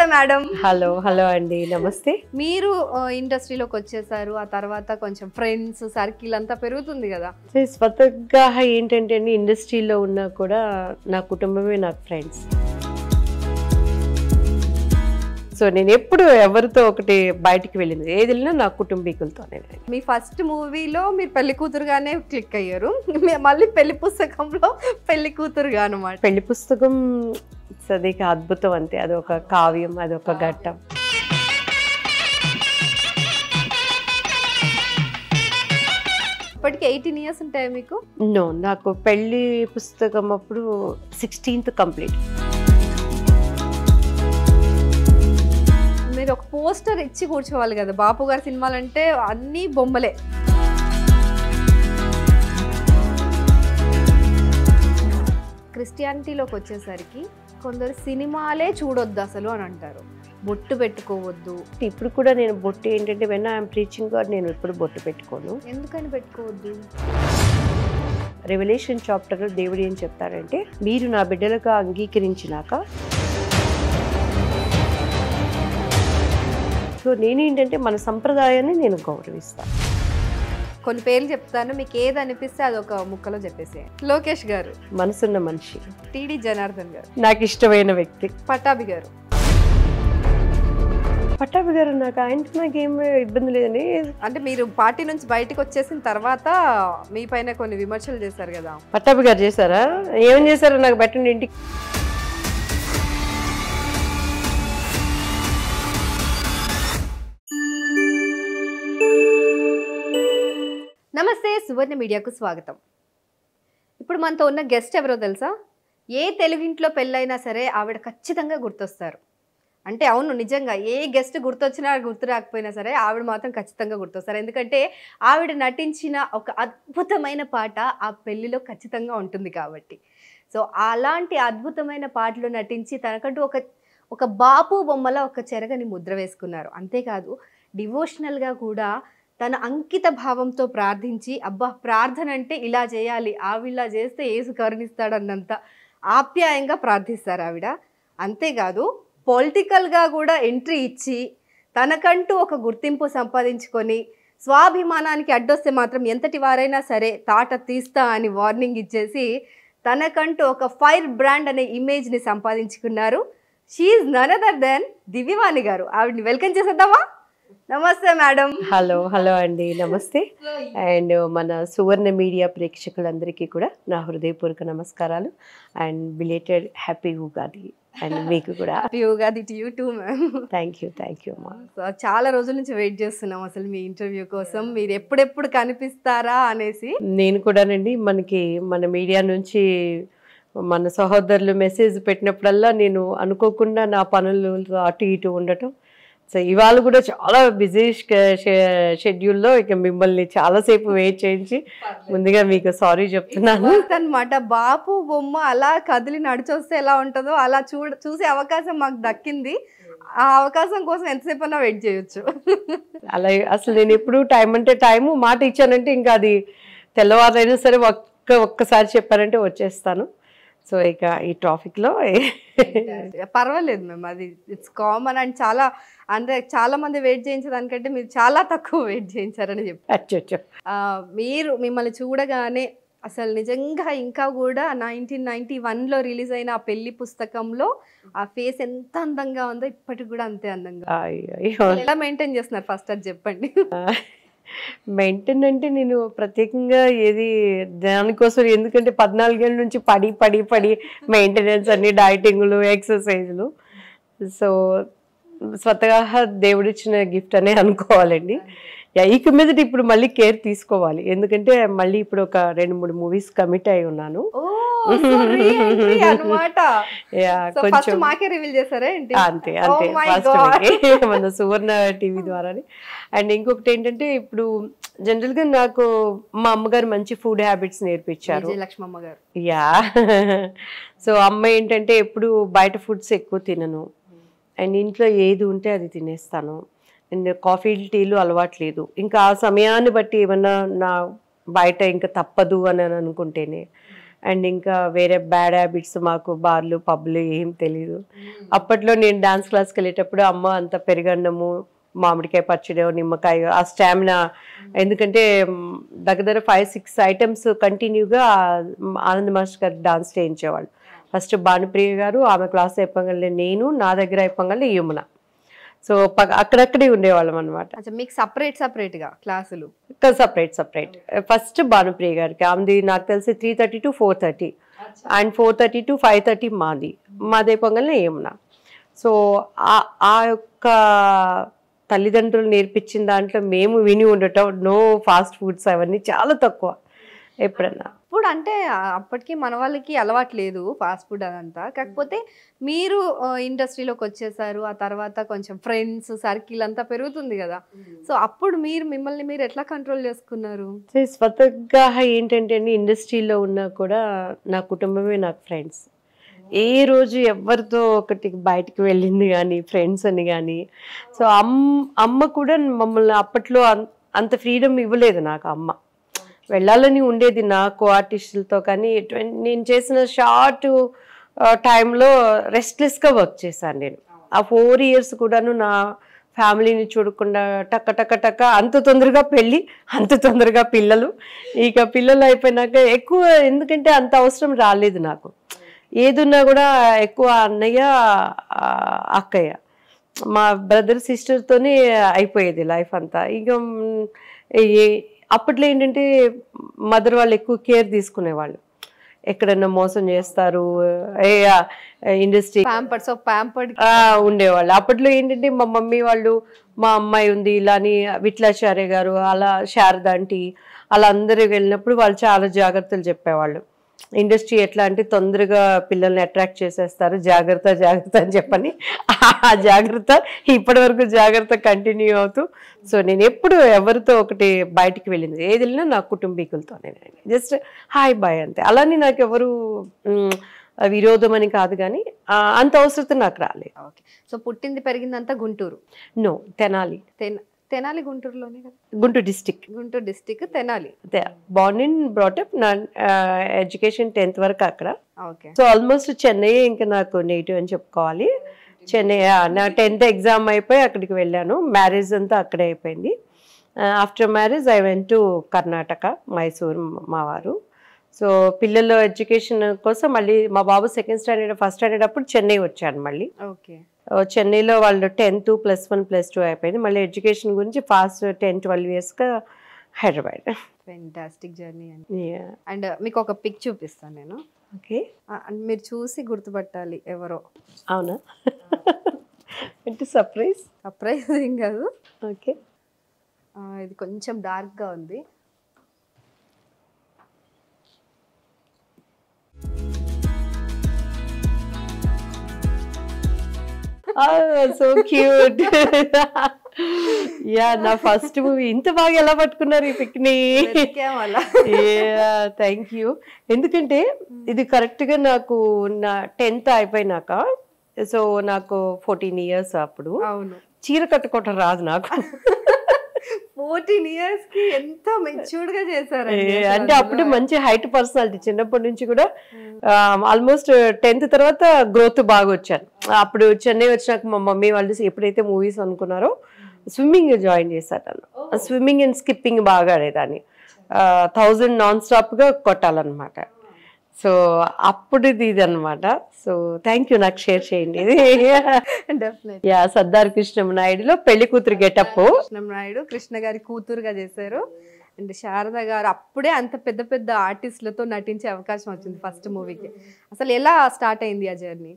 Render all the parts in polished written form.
నమస్తే madam. Hello hello అండి, నమస్తే. మీరు ఇండస్ట్రీలోకి వచ్చేసారు, ఆ తర్వాత కొంచెం ఫ్రెండ్స్ సర్కిల్ అంతా పెరుగుతుంది కదా. స్వతహాగా ఏంటంటే అండి, ఇండస్ట్రీలో ఉన్నా కూడా నా కుటుంబమే నాకు ఫ్రెండ్స్. సో నేను ఎప్పుడు ఎవరితో ఒకటి బయటికి వెళ్ళింది ఏది వెళ్ళినా నా కుటుంబీకులతోనే. మీ ఫస్ట్ మూవీలో మీరు పెళ్లి కూతురుగానే క్లిక్ అయ్యారు, మళ్ళీ పెళ్లి పుస్తకంలో పెళ్లి కూతురుగా అనమాట. పెళ్లి పుస్తకం అదొక అద్భుతం, అంతే. అదొక కావ్యం, అదొక ఘట్టం. ఇప్పటికి 18 years ఉంటాయి మీకు? నో, నాకు పెళ్లి పుస్తకం అప్పుడు 16th కంప్లీట్. మీరు ఒక పోస్టర్ ఇచ్చి కూర్చోవాలి కదా. బాపు గారి సినిమాలు అంటే అన్ని బొమ్మలే. క్రిస్టియానిటీలోకి వచ్చేసరికి కొందరు సినిమాలే చూడొద్దు అసలు అని అంటారు, బొట్టు పెట్టుకోవద్దు. ఇప్పుడు కూడా నేను బొట్టు ఏంటంటే వెన్ ఐఎమ్ ప్రీచింగ్ గాడ్ నేను ఎప్పుడు బొట్టు పెట్టుకోను. ఎందుకని పెట్టుకోవద్దు? రెవల్యూషన్ చాప్టర్లో దేవుడు ఏం చెప్తాడంటే, మీరు నా బిడ్డలుగా అంగీకరించినాక, సో నేనేంటంటే మన సంప్రదాయాన్ని నేను గౌరవిస్తాను. కొన్ని పేర్లు చెప్తాను, మీకు ఏది అనిపిస్తే అది ఒక ముక్కలో చెప్పేసి. లోకేష్ గారు మనసున్న మనిషి. టీడీ జనార్దన్ గారు నాకు ఇష్టమైన వ్యక్తి. పట్టాభి గారు. పట్టాభి గారు నాకేం ఇబ్బంది లేదని. అంటే మీరు పార్టీ నుంచి బయటకు వచ్చేసిన తర్వాత మీ పైన కొన్ని విమర్శలు చేశారు కదా. పట్టాభి గారు చేశారా? ఏమని చేశారో నాకు పెట్టండి ఇంటికి. నమస్తే, సువర్ణ మీడియాకు స్వాగతం. ఇప్పుడు మనతో ఉన్న గెస్ట్ ఎవరో తెలుసా? ఏ తెలుగింట్లో పెళ్ళైనా సరే ఆవిడ ఖచ్చితంగా గుర్తొస్తారు. అంటే అవును, నిజంగా ఏ గెస్ట్ గుర్తొచ్చినా గుర్తు రాకపోయినా సరే ఆవిడ మాత్రం ఖచ్చితంగా గుర్తొస్తారు. ఎందుకంటే ఆవిడ నటించిన ఒక అద్భుతమైన పాట ఆ పెళ్ళిలో ఖచ్చితంగా ఉంటుంది కాబట్టి. సో అలాంటి అద్భుతమైన పాటలు నటించి తనకంటూ ఒక బాపు బొమ్మల ఒక చెరగని ముద్ర వేసుకున్నారు. అంతేకాదు డివోషనల్గా కూడా తన అంకిత భావంతో ప్రార్థించి, అబ్బా ప్రార్థన అంటే ఇలా చేయాలి, ఆవిలా చేస్తే యేసు కరుణిస్తాడన్నంత ఆప్యాయంగా ప్రార్థిస్తారు ఆవిడ. అంతేకాదు పొలిటికల్గా కూడా ఎంట్రీ ఇచ్చి తనకంటూ ఒక గుర్తింపు సంపాదించుకొని, స్వాభిమానానికి అడ్డొస్తే మాత్రం ఎంతటి వారైనా సరే తాట తీస్తా అని వార్నింగ్ ఇచ్చేసి తనకంటూ ఒక ఫైర్ బ్రాండ్ అనే ఇమేజ్ని సంపాదించుకున్నారు. She is none other than Divyavani garu. ఆవిడని వెల్కమ్ చేసేద్దామా? నమస్తే మేడం. హలో హలో అండి, నమస్తే. అండ్ మన సువర్ణ మీడియా ప్రేక్షకులందరికీ కూడా నా హృదయపూర్వక నమస్కారాలు and belated happy Ugadi. And మీకు కూడా happy Ugadi to you two ma'am. Thank you అమ్మా. సో చాలా రోజుల నుంచి వెయిట్ చేస్తున్నాం అసలు మీ ఇంటర్వ్యూ కోసం, మీరు ఎప్పుడెప్పుడు కనిపిస్తారా అనేసి. నేను కూడానండి, మన మీడియా నుంచి మన సహోదరులు మెసేజ్ పెట్టినప్పుడల్లా నేను అనుకోకుండా నా పనులు అటు ఇటు ఉండటం. సో ఇవాళ కూడా చాలా బిజీ షెడ్యూల్లో ఇక మిమ్మల్ని చాలాసేపు వెయిట్ చేయించి ముందుగా మీకు సారీ చెప్తున్నాను అనమాట. బాపు బొమ్మ అలా కదిలి నడిచొస్తే ఎలా ఉంటుందో అలా చూసే అవకాశం మాకు దక్కింది. ఆ అవకాశం కోసం ఎంతసేపు అన్నా వెయిట్ చేయొచ్చు. అలా అసలు నేను ఎప్పుడు టైం అంటే టైము, మాట ఇచ్చానంటే ఇంకా అది తెల్లవారైనా సరే ఒక్కసారి చెప్పారంటే వచ్చేస్తాను. సో ఇక ఈ ట్రాఫిక్లో పర్వాలేదు మ్యామ్, అది ఇట్స్ కామన్. అండ్ చాలా మంది వెయిట్ చేయించడానికంటే మీరు చాలా తక్కువ వెయిట్ చేయించారని చెప్పి. మిమ్మల్ని చూడగానే అసలు నిజంగా ఇంకా కూడా 1991లో రిలీజ్ అయిన ఆ పెళ్లి పుస్తకంలో ఆ ఫేస్ ఎంత అందంగా ఉందో ఇప్పటికి కూడా అంతే అందంగా. ఎలా మెయింటైన్ చేస్తున్నారు ఫస్ట్ అది చెప్పండి. మెయింటైన్ అంటే నేను ప్రత్యేకంగా ఏది దానికోసం, ఎందుకంటే 14 ఏళ్ళ నుంచి పడి మెయింటెనెన్స్ అన్ని డైటింగ్లు ఎక్సర్సైజ్లు. సో స్వతహాగా దేవుడిచ్చిన గిఫ్ట్ అనే అనుకోవాలండి. ఇక మీదట ఇప్పుడు మళ్ళీ కేర్ తీసుకోవాలి, ఎందుకంటే మళ్ళీ ఇప్పుడు ఒక 2-3 మూవీస్ కమిట్ అయి ఉన్నాను. కొంచెం మాకే రివీల్ చేశారా? అంతే మన సువర్ణ టీవీ ద్వారానే. అండ్ ఇంకొకటి ఏంటంటే, ఇప్పుడు జనరల్గా నాకు మా అమ్మగారు మంచి ఫుడ్ హ్యాబిట్స్ నేర్పించారు. లక్ష్మమ్మ గారు. యా. సో అమ్మ ఏంటంటే ఎప్పుడు బయట ఫుడ్స్ ఎక్కువ తినను, అండ్ ఇంట్లో ఏది ఉంటే అది తినేస్తాను. అండ్ కాఫీ టీలు అలవాట్లేదు. ఇంకా ఆ సమయాన్ని బట్టి ఏమన్నా నా బయట ఇంకా తప్పదు అని అనుకుంటేనే అండ్ ఇంకా వేరే బ్యాడ్ హ్యాబిట్స్, మాకు బార్లు పబ్లు ఏం తెలీదు. అప్పట్లో నేను డాన్స్ క్లాస్కి వెళ్ళేటప్పుడు అమ్మ అంత పెరుగన్నము, మామిడికాయ పచ్చడి, నిమ్మకాయ, ఆ స్టామినా. ఎందుకంటే దగ్గర 5-6 ఐటమ్స్ కంటిన్యూగా ఆనంద్ మాస్టర్ గారు డాన్స్ చేయించేవాళ్ళు. ఫస్ట్ భానుప్రియ గారు, ఆమె క్లాస్ అయిపోగలే నేను, నా దగ్గర అయిపోగలే యమున. సో అక్కడక్కడే ఉండేవాళ్ళం అనమాట. మీకు సపరేట్గా క్లాసులు? సపరేట్. ఫస్ట్ భానుప్రియ గారికి, ఆమెది నాకు తెలిసి 3:30 to 4:30 అండ్ 4:30 to 5:30 మాది అయిపోగలే యమున. సో ఆ యొక్క తల్లిదండ్రులు నేర్పించిన దాంట్లో మేము విని ఉండటం, నో ఫాస్ట్ ఫుడ్స్ అవన్నీ చాలా తక్కువ ఎప్పుడన్నా. ఇప్పుడు అంటే అప్పటికి మన వాళ్ళకి అలవాటు లేదు ఫాస్ట్ ఫుడ్ అదంతా. కాకపోతే మీరు ఇండస్ట్రీలోకి వచ్చేసారు, ఆ తర్వాత కొంచెం ఫ్రెండ్స్ సర్కిల్ అంతా పెరుగుతుంది కదా. సో అప్పుడు మిమ్మల్ని మీరు ఎట్లా కంట్రోల్ చేసుకున్నారు? స్వతహాగా ఏంటంటే అండి, ఇండస్ట్రీలో ఉన్నా కూడా నా కుటుంబమే నాకు ఫ్రెండ్స్. ఏ రోజు ఎవరితో ఒకటి బయటికి వెళ్ళింది కానీ, ఫ్రెండ్స్ అని కానీ. సో అమ్మ కూడా మమ్మల్ని అప్పట్లో అంత ఫ్రీడమ్ ఇవ్వలేదు నాకు. అమ్మ వెళ్ళాలని ఉండేది నాకు ఆర్టిస్టులతో, కానీ నేను చేసిన షార్ట్ టైంలో రెస్ట్లెస్గా వర్క్ చేశాను నేను. ఆ 4 years కూడాను నా ఫ్యామిలీని చూడకుండా టక్క అంత తొందరగా పెళ్ళి, అంత తొందరగా పిల్లలు. ఇక పిల్లలు అయిపోయినాక ఎక్కువ, ఎందుకంటే అంత అవసరం రాలేదు నాకు. ఏదున్నా కూడా ఎక్కువ అన్నయ్య, అక్కయ్య, మా బ్రదర్ సిస్టర్తోనే అయిపోయేది లైఫ్ అంతా. ఇక అప్పట్లో ఏంటంటే మదర్ వాళ్ళు ఎక్కువ కేర్ తీసుకునేవాళ్ళు. ఎక్కడన్నా మోసం చేస్తారు, ఇండస్ట్రీ ఉండేవాళ్ళు. అప్పట్లో ఏంటంటే మా మమ్మీ వాళ్ళు, మా అమ్మాయి ఉంది ఇలా అని, విట్లాచార్య గారు, అలా శారద ఆంటీ, అలా అందరూ వెళ్ళినప్పుడు వాళ్ళు చాలా జాగ్రత్తలు చెప్పేవాళ్ళు. ఇండస్ట్రీ ఎట్లా అంటే తొందరగా పిల్లల్ని అట్రాక్ట్ చేసేస్తారు, జాగ్రత్త అని చెప్పని. ఆ జాగ్రత్త ఇప్పటి వరకు జాగ్రత్త కంటిన్యూ అవుతూ. సో నేను ఎప్పుడు ఎవరితో ఒకటి బయటికి వెళ్ళింది, ఏది వెళ్ళినా నా కుటుంబీకులతోనే, జస్ట్ హాయ్ బాయ్ అంతే. అలానే నాకు ఎవరు విరోధం అని కాదు, కానీ అంత అవసరం నాకు రాలేదు. సో పుట్టింది పెరిగిందంతా గుంటూరు? నో, తెనాలి. తెనాలి గుంటూరులోనే కదా? Guntur district Tenali. Born and brought up. నా ఎడ్యుకేషన్ 10th వరకు అక్కడ. ఓకే. సో ఆల్మోస్ట్ చెన్నై ఇంకా నాకు నేటివ్ అని చెప్పుకోవాలి. చెన్నై నా 10th ఎగ్జామ్ అయిపోయి అక్కడికి వెళ్ళాను. మ్యారేజ్ అంతా అక్కడే అయిపోయింది. After marriage I went to Karnataka, Mysore మా వారు. సో పిల్లల ఎడ్యుకేషన్ కోసం మళ్ళీ మా బాబు 2nd standard 1st standard అప్పుడు చెన్నై వచ్చాను మళ్ళీ. ఓకే. చెన్నైలో వాళ్ళు 10th +1 +2 అయిపోయింది. మళ్ళీ ఎడ్యుకేషన్ గురించి ఫాస్ట్ 10-12 yearsగా హైదరాబాద్. ఫెంటాస్టిక్ జర్నీ అండి. అండ్ మీకు ఒక పిక్ చూపిస్తాను నేను. ఓకే. మీరు చూసి గుర్తుపట్టాలి ఎవరో. అవునా? అంటే సర్ప్రైజ్ ఏం కాదు. ఓకే. ఇది కొంచెం డార్క్గా ఉంది. So cute. యా, నా ఫస్ట్ మూవీ. ఇంత బాగా ఎలా పట్టుకున్నారు ఈ పిక్ని? Thank you. ఎందుకంటే ఇది కరెక్ట్గా నాకు నా 10th అయిపోయినాక. సో నాకు 14 years అప్పుడు. చీర కట్టుకోవటం రాదు నాకు. 14 years కి ఎంత మెచ్యూర్డ్ గా చేశారు. అంటే అప్పుడు మంచి హైట్ పర్సనాలిటీ, చిన్నప్పటి నుంచి కూడా. ఆల్మోస్ట్ 10th తర్వాత గ్రోత్ బాగా వచ్చాను. అప్పుడు చెన్నై వచ్చినాక మా మమ్మీ వాళ్ళు ఎప్పుడైతే మూవీస్ అనుకున్నారో స్విమ్మింగ్ జాయిన్ చేశాను. స్విమ్మింగ్ అండ్ స్కిప్పింగ్ బాగా ఆడేదాన్ని. 1000 నాన్-స్టాప్గా కొట్టాలన్నమాట. సో అప్పుడు ఇది అనమాట. సో థ్యాంక్ యూ, నాకు షేర్ చేయండి ఇది. యా, సర్దార్ కృష్ణనాయుడులో పెళ్లి కూతురు గెటప్. కృష్ణనాయుడు కృష్ణ గారి కూతురుగా చేశారు. అండ్ శారద గారు అప్పుడే అంత పెద్ద పెద్ద ఆర్టిస్టులతో నటించే అవకాశం వచ్చింది ఫస్ట్ మూవీకి. అసలు ఎలా స్టార్ట్ అయింది ఆ జర్నీ?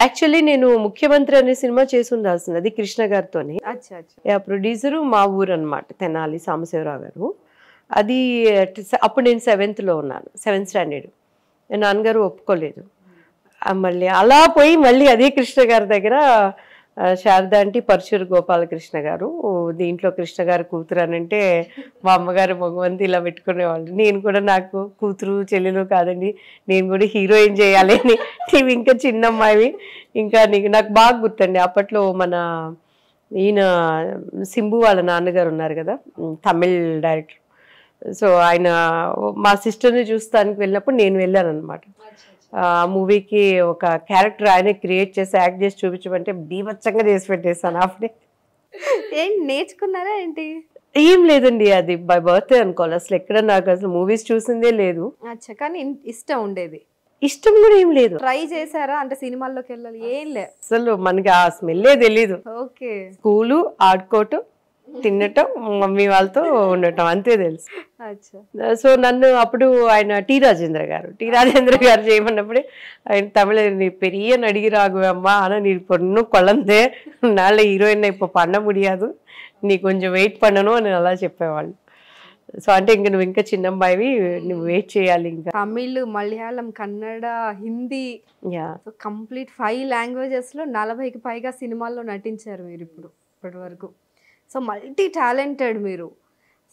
యాక్చువల్లీ నేను ముఖ్యమంత్రి అనే సినిమా చేసి ఉండాల్సింది, అది కృష్ణ గారితోనే. ప్రొడ్యూసరు మా ఊరు అనమాట, తెనాలి సాంబశివరావు గారు. అది అప్పుడు నేను 7th లో ఉన్నాను, 7th standard. నాన్నగారు ఒప్పుకోలేదు. మళ్ళీ అలా పోయి మళ్ళీ అదే కృష్ణ గారి దగ్గర శారద ఆంటీ, పరశురు గోపాలకృష్ణ గారు, దీంట్లో కృష్ణ గారి కూతురు అని అంటే మా అమ్మగారు మగవంతి ఇలా పెట్టుకునేవాళ్ళు. నేను కూడా నాకు కూతురు చెల్లెలు కాదండి, నేను కూడా హీరోయిన్ చేయాలి అని. నీవు ఇంకా చిన్నమ్మాయి, ఇంకా నాకు బాగా గుర్తండి. అప్పట్లో మన ఈయన సింబు వాళ్ళ నాన్నగారు ఉన్నారు కదా, తమిళ్ డైరెక్టర్. సో ఆయన మా సిస్టర్ని చూస్తానికి వెళ్ళినప్పుడు నేను వెళ్ళాను అనమాట. ఆ మూవీకి ఒక క్యారెక్టర్ ఆయనే క్రియేట్ చేసి యాక్ట్ చేసి చూపించమంటే బీభత్సంగా చేసి పెట్టేస్తాను అప్పుడే. ఏంటి నేర్చుకున్నారా ఏంటి? ఏం లేదండి, అది బై బర్త్డే అనుకోవాలి. అసలు ఎక్కడ నాకు అసలు మూవీస్ చూసిందే లేదు. అచ్చా, కానీ ఇష్టం ఉండేది. ఇష్టం కూడా ఏం లేదు. ట్రై చేశారా అంటే సినిమాల్లోకి వెళ్ళాలి? ఏం లే, అసలు మనకి ఆ స్మెల్లే తెలీదు. ఓకే. స్కూలు, ఆడుకోవటం, తినటం, మమ్మీ వాళ్ళతో ఉండటం అంతే తెలుసు. అచ్చా. సో నన్ను అప్పుడు ఆయన టీ రాజేంద్ర గారు చేయమన్నప్పుడే ఆయన తమిళ நீ பெரிய நடிகராகுவே அம்மா, ஆனால் நீ இப்போ இன்னும் குழந்தை, நாளை ஹீரோயின் இப்போ பண்ண முடியாது, నీ కొంచెం వెయిట్ పడను అని అలా చెప్పేవాళ్ళు. సో అంటే ఇంక నువ్వు ఇంకా చిన్న అమ్మాయివి, నువ్వు వెయిట్ చేయాలి. ఇంకా తమిళ్, మలయాళం, కన్నడ, హిందీ, కంప్లీట్ 5 లాంగ్వేజెస్ లో 40కి పైగా సినిమాల్లో నటించారు మీరు ఇప్పటి వరకు. సో మల్టీ టాలెంటెడ్ మీరు.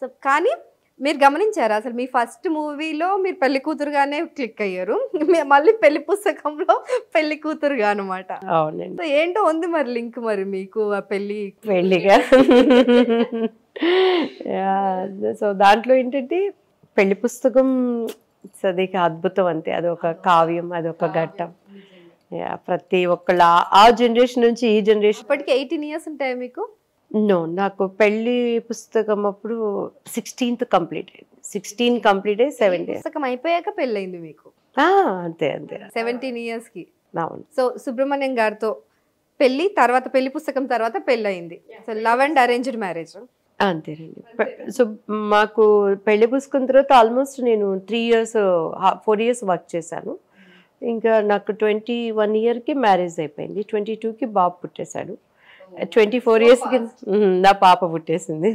సో కానీ మీరు గమనించారా అసలు మీ ఫస్ట్ మూవీలో మీరు పెళ్లి కూతురుగానే క్లిక్ అయ్యారు, మళ్ళీ పెళ్లి పుస్తకంలో పెళ్లి కూతురుగా అనమాట. అవునండి. సో ఏంటో ఉంది మరి లింక్ మరి మీకు ఆ పెళ్లిగా. సో దాంట్లో ఏంటంటే పెళ్లి పుస్తకం అది అద్భుతం అంతే. అదొక కావ్యం, అదొక ఘట్టం. ప్రతి ఒక్కళ్ళ ఆ జనరేషన్ నుంచి ఈ జనరేషన్. ఇప్పటికి 18 ఇయర్స్ ఉంటాయి మీకు? నో, నాకు పెళ్లి పుస్తకం అప్పుడు 16th కంప్లీట్ అయింది. 16 కంప్లీట్ అయ్యి 7 days పుస్తకం అయిపోయాక పెళ్ళయింది మీకు? అంతే 17 years కి. అవును. సో సుబ్రహ్మణ్యం గారితో పెళ్లి, తర్వాత పెళ్లి పుస్తకం తర్వాత పెళ్ళయింది. So love and arranged marriage అంతేనండి. సో మాకు పెళ్లి పుస్తకం తర్వాత ఆల్మోస్ట్ నేను 3 years 4 years వర్క్ చేశాను. ఇంకా నాకు 21 yearకి మ్యారేజ్ అయిపోయింది. 22కి బాబు పుట్టేశాడు. 24 yearsకి నా పాప పుట్టేసింది.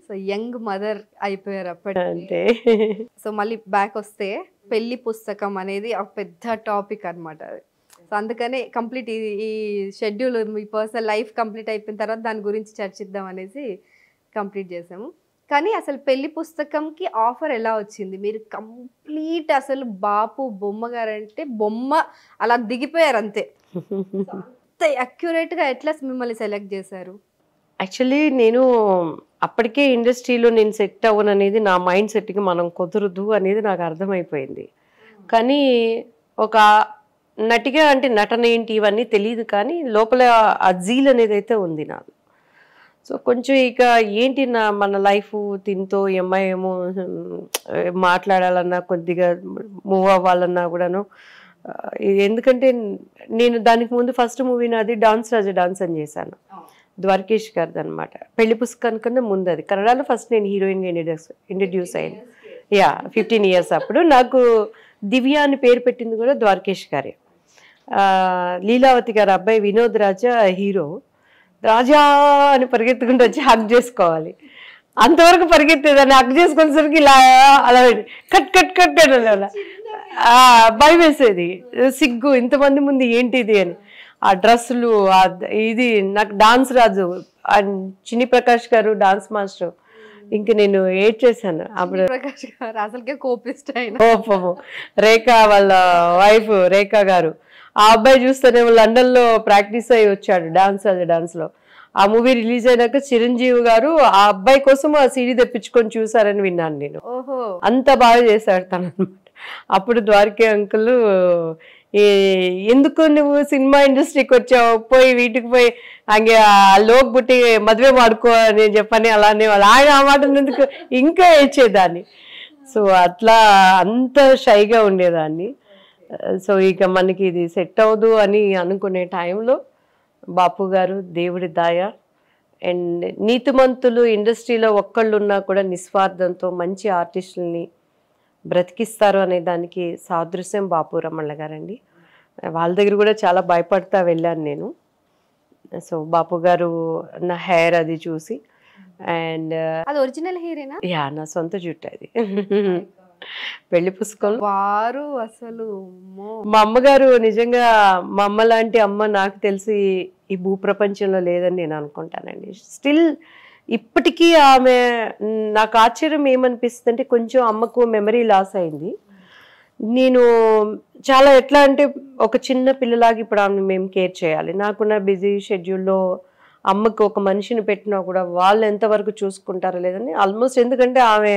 సో యంగ్ మదర్ అయిపోయారు అప్పటి. అంతే. సో మళ్ళీ బ్యాక్ వస్తే పెళ్లి పుస్తకం అనేది ఒక పెద్ద టాపిక్ అనమాట. సో అందుకనే కంప్లీట్ ఈ షెడ్యూల్, మీ పర్సనల్ లైఫ్ కంప్లీట్ అయిపోయిన తర్వాత దాని గురించి చర్చిద్దాం అనేసి కంప్లీట్ చేసాము. కానీ అసలు పెళ్లి పుస్తకంకి ఆఫర్ ఎలా వచ్చింది? మీరు కంప్లీట్ అసలు బాపు బొమ్మ గారంటే బొమ్మ అలా దిగిపోయారు అంతే. అక్యురేట్గా ఎట్లా మిమ్మల్ని సెలెక్ట్ చేశారు? యాక్చువల్లీ నేను అప్పటికే ఇండస్ట్రీలో నేను సెట్ అవ్వను అనేది నా మైండ్ సెట్కి మనం కుదరదు అనేది నాకు అర్థమైపోయింది. కానీ ఒక నటిగా అంటే నటన ఏంటి ఇవన్నీ తెలియదు, కానీ లోపల ఆ జీల్ అనేది అయితే ఉంది నాకు. సో కొంచెం ఇక ఏంటి మన లైఫ్ దీంతో అమ్మాయి ఏమో మాట్లాడాలన్నా, కొద్దిగా మూవ్ అవ్వాలన్నా కూడాను. ఎందుకంటే నేను దానికి ముందు ఫస్ట్ మూవీ నాది డాన్స్ రాజా డాన్స్ అని చేశాను, ద్వారకేష్ గారిది అనమాట. పెళ్లి పుస్తకాని కన్నా ముందు అది కన్నడలో ఫస్ట్ నేను హీరోయిన్గా ఇంట్రడ్యూస్ అయ్యాను. 15 years అప్పుడు. నాకు దివ్య అని పేరు పెట్టింది కూడా ద్వారకేష్ గారే. లీలావతి గారి అబ్బాయి వినోద్ రాజా హీరో. రాజా అని పరిగెత్తుకుంటూ వచ్చి హక్ చేసుకోవాలి, అంతవరకు పరిగెత్తేదాన్ని. హక్ చేసుకునేసరికి ఇలా అలా కట్ కట్ కట్ అని అలా భయం వేసేది, సిగ్గు, ఇంతమంది ముందు ఏంటిది అని. ఆ డ్రెస్సులు, ఇది నాకు డాన్స్ రాజు, చిన్ని ప్రకాష్ గారు డాన్స్ మాస్టర్. ఇంక నేను ఏడ్ చేశాను అప్పుడు. ప్రకాష్ గారు అసలుకే కోపిస్ట్ అయిన. కోపము. రేఖ వాళ్ళ వైఫ్ రేఖా గారు, ఆ అబ్బాయి చూస్తేనేమో లండన్లో ప్రాక్టీస్ అయ్యి వచ్చాడు డాన్స్లో. ఆ మూవీ రిలీజ్ అయినాక చిరంజీవి గారు ఆ అబ్బాయి కోసం ఆ సీడీ తెప్పించుకొని చూసారని విన్నాను నేను. అంత బాగా చేశాడు తను అనమాట. అప్పుడు ద్వారకే అంకుల్, ఎందుకు నువ్వు సినిమా ఇండస్ట్రీకి వచ్చావు, పోయి వీటికి పోయి ಹಂಗೆ లోక్ బుట్టి మದುವೆ ಮಾಡ್ಕೋ అని చెప్పని అలానే ఆయన ఆ మాట ఎందుకు ఇంకా ఏడ్చేదాన్ని. సో అట్లా అంత షైగా ఉండేదాన్ని. సో ఇక మనకి ఇది సెట్ అవ్వదు అని అనుకునే టైంలో బాపు గారు దేవుడి దయ అండ్ నీతిమంతులు ఇండస్ట్రీలో ఒక్కళ్ళు ఉన్నా కూడా నిస్వార్థంతో మంచి ఆర్టిస్టులని బ్రతికిస్తారు అనే దానికి సాదృశ్యం బాపు రమణ గారండి. వాళ్ళ దగ్గర కూడా చాలా భయపడతా వెళ్ళాను నేను. సో బాపు గారు నా హెయిర్ అది చూసి అండ్ అది ఒరిజినల్ హెయిరేనా? యా, నా సొంత జుట్టు అది. పెళ్లి పుస్తకంలో వారు అసలు మా అమ్మగారు నిజంగా మా అమ్మ లాంటి అమ్మ నాకు తెలిసి ఈ భూప్రపంచంలో లేదని నేను అనుకుంటానండి. స్టిల్ ఇప్పటికీ ఆమె నాకు ఆశ్చర్యం ఏమనిపిస్తుంది అంటే కొంచెం అమ్మకు మెమరీ లాస్ అయింది. నేను చాలా ఎట్లా అంటే ఒక చిన్న పిల్లలాగా ఇప్పుడు ఆమె మేము కేర్ చేయాలి. నాకున్న బిజీ షెడ్యూల్లో అమ్మకి ఒక మనిషిని పెట్టినా కూడా వాళ్ళు ఎంతవరకు చూసుకుంటారో లేదని ఆల్మోస్ట్, ఎందుకంటే ఆమె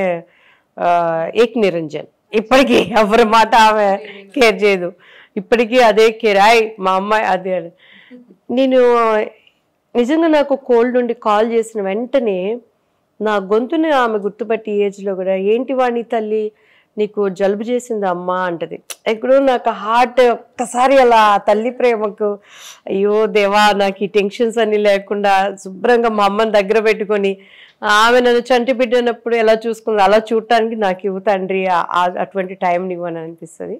ఏక్ నిరంజన్, ఇప్పటికీ ఎవరి మాట ఆమె కేర్ చేయదు, ఇప్పటికీ అదే కేర్. మా అమ్మాయి అదే. నేను నిజంగా నాకు కోల్డ్ నుండి కాల్ చేసిన వెంటనే నా గొంతుని ఆమె గుర్తుపట్టి ఏజ్లో కూడా, ఏంటి వాణి తల్లి నీకు జలుబు చేసింది అమ్మా అంటది. ఎక్కడో నాకు హార్ట్ ఒక్కసారి అలా తల్లి ప్రేమకు, అయ్యో దేవా నాకు ఈ టెన్షన్స్ అన్ని లేకుండా శుభ్రంగా మా అమ్మని దగ్గర పెట్టుకొని ఆమె నన్ను చంటి బిడ్డనప్పుడు ఎలా చూసుకుంది అలా చూడటానికి నాకు ఇవ్వు తండ్రి, అటువంటి టైంని ఇవ్వని అనిపిస్తుంది.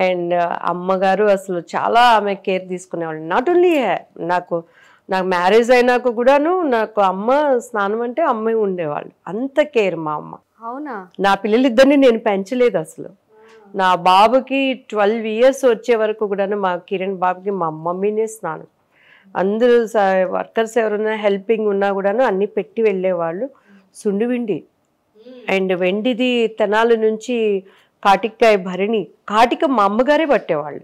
అండ్ అమ్మగారు అసలు చాలా ఆమె కేర్ తీసుకునేవాళ్ళు. నాట్ ఓన్లీ నాకు మ్యారేజ్ అయినాక కూడాను నాకు అమ్మ స్నానం అంటే అమ్మాయి ఉండేవాళ్ళు, అంత కేర్ మా అమ్మ. అవునా? నా పిల్లలిద్దరిని నేను పెంచలేదు అసలు. నా బాబుకి 12 years వచ్చే వరకు కూడాను మా కిరణ్ బాబుకి మా మమ్మీనే స్నానం. అందరూ వర్కర్స్ ఎవరైనా హెల్పింగ్ ఉన్నా కూడాను అన్ని పెట్టి వెళ్ళేవాళ్ళు. సుండివిండి అండ్ వెండిది తెనాలి నుంచి కాటికాయ భరణి, కాటిక మా అమ్మగారే పట్టేవాళ్ళు.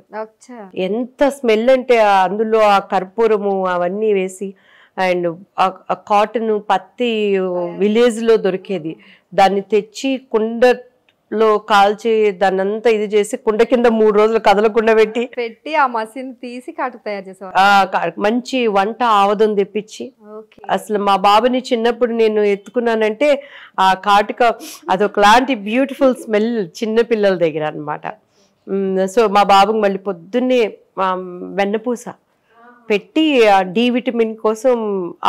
ఎంత స్మెల్ అంటే అందులో ఆ కర్పూరము అవన్నీ వేసి, అండ్ కాటన్ పత్తి విలేజ్లో దొరికేది, దాన్ని తెచ్చి కుండలో కాల్చి దాన్ని అంతా ఇది చేసి కుండ కింద 3 రోజులు కదలకుండా పెట్టి ఆ మసిన్ తీసి కాటుకు తయారు చేసేవారు. మంచి వంట ఆవదం తెప్పించి, అసలు మా బాబుని చిన్నప్పుడు నేను ఎత్తుకున్నానంటే ఆ కాటుక అదొకలాంటి బ్యూటిఫుల్ స్మెల్ చిన్న పిల్లల దగ్గర అనమాట. సో మా బాబుకి మళ్ళీ పొద్దున్నే వెన్నపూస పెట్టి డి విటమిన్ కోసం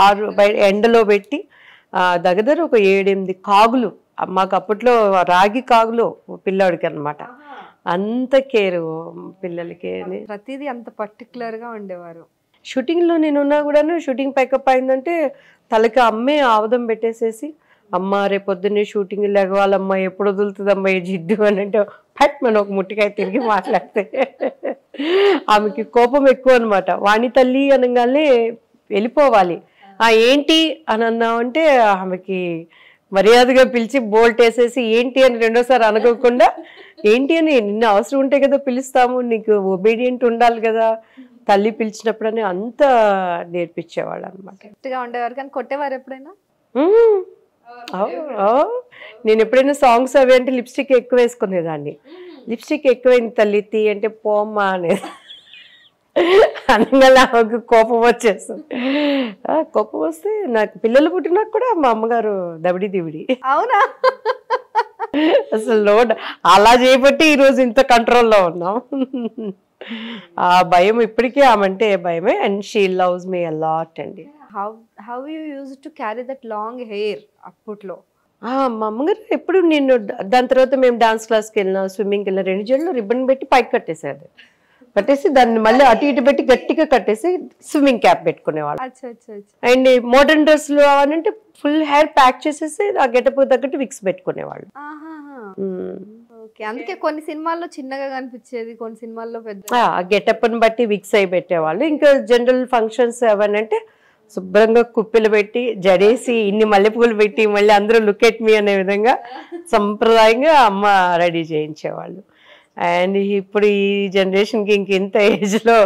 6 ఎండలో పెట్టి దగ్గర ఒక 7-8 కాగులు, మాకు అప్పట్లో రాగి కాగులు పిల్లాడికి అనమాట. అంత కేరు పిల్లలకి, ప్రతిదీ అంత పర్టికులర్ గా ఉండేవారు. షూటింగ్లో నేనున్నా కూడాను, షూటింగ్ ప్యాకప్ అయిందంటే తలకి అమ్మే ఆవదం పెట్టేసేసి, అమ్మ రేపు పొద్దున్నే షూటింగ్ లెగవాలమ్మా, ఎప్పుడు వదులుతుందమ్మా ఈ జిడ్డు అని అంటే పట్ మన ఒక ముట్టికాయ తిరిగి మాట్లాడితే ఆమెకి కోపం ఎక్కువ అనమాట. వాణి తల్లి అనగానే వెళ్ళిపోవాలి. ఏంటి అని అన్నామంటే ఆమెకి మర్యాదగా పిలిచి బోల్ట్ వేసేసి ఏంటి అని రెండోసారి అనుకోకుండా, ఏంటి అని నిన్న అవసరం ఉంటే కదా పిలుస్తాము, నీకు ఒబీడియంట్ ఉండాలి కదా తల్లి పిలిచినప్పుడని అంత నేర్పించేవాళ్ళు అనమాట. ఉండేవారు. కానీ కొట్టేవారు ఎప్పుడైనా? నేను ఎప్పుడైనా సాంగ్స్ అవి అంటే లిప్స్టిక్ ఎక్కువ వేసుకునేదాన్ని. లిప్స్టిక్ ఎక్కువైంది తల్లి తీ అంటే పోమ్మా అనేది అనగా నాకు కోపం వచ్చేస్తుంది. కోపం వస్తే నాకు పిల్లలు పుట్టినాక కూడా మా అమ్మగారు దబిడి దివిడి. అవునా? అసలు అలా చేయబట్టి ఈరోజు ఇంత కంట్రోల్లో ఉన్నాం. ఆ భయం ఇప్పటికీ ఆమంటే భయమే. And she loves me a lot అండి. How you use to carry that long hair అప్పట్లో? మా అమ్మగారు ఎప్పుడు నేను దాని తర్వాత మేము డాన్స్ క్లాస్కి వెళ్ళినా, స్విమ్మింగ్కి వెళ్ళినా 2 జడలు రిబ్బన్ పెట్టి పైకి కట్టేసేది. కట్టేసి దాన్ని మళ్ళీ అటు ఇటు పెట్టి గట్టిగా కట్టేసి స్విమ్మింగ్ క్యాప్ పెట్టుకునేవాళ్ళు. అండ్ మోడర్న్ డ్రెస్లు అవనంటే ఫుల్ హెయిర్ ప్యాక్ చేసేసి ఆ గెటప్ తగ్గట్టు విక్స్ పెట్టుకునేవాళ్ళు. అందుకే కొన్ని సినిమాల్లో చిన్నగా కనిపించేది, కొన్ని సినిమాల్లో పెద్ద. ఆ గెటప్ ని బట్టి విక్స్ అయి పెట్టేవాళ్ళు. ఇంకా జనరల్ ఫంక్షన్స్ అవనంటే శుభ్రంగా కుప్పిలు పెట్టి జడేసి ఇన్ని మల్లెపూలు పెట్టి మళ్ళీ అందరూ లుక్ ఎట్ మీ అనే విధంగా సంప్రదాయంగా అమ్మ రెడీ చేయించేవాళ్ళు. అండ్ ఇప్పుడు ఈ జనరేషన్కి ఇంకెంత ఏజ్లో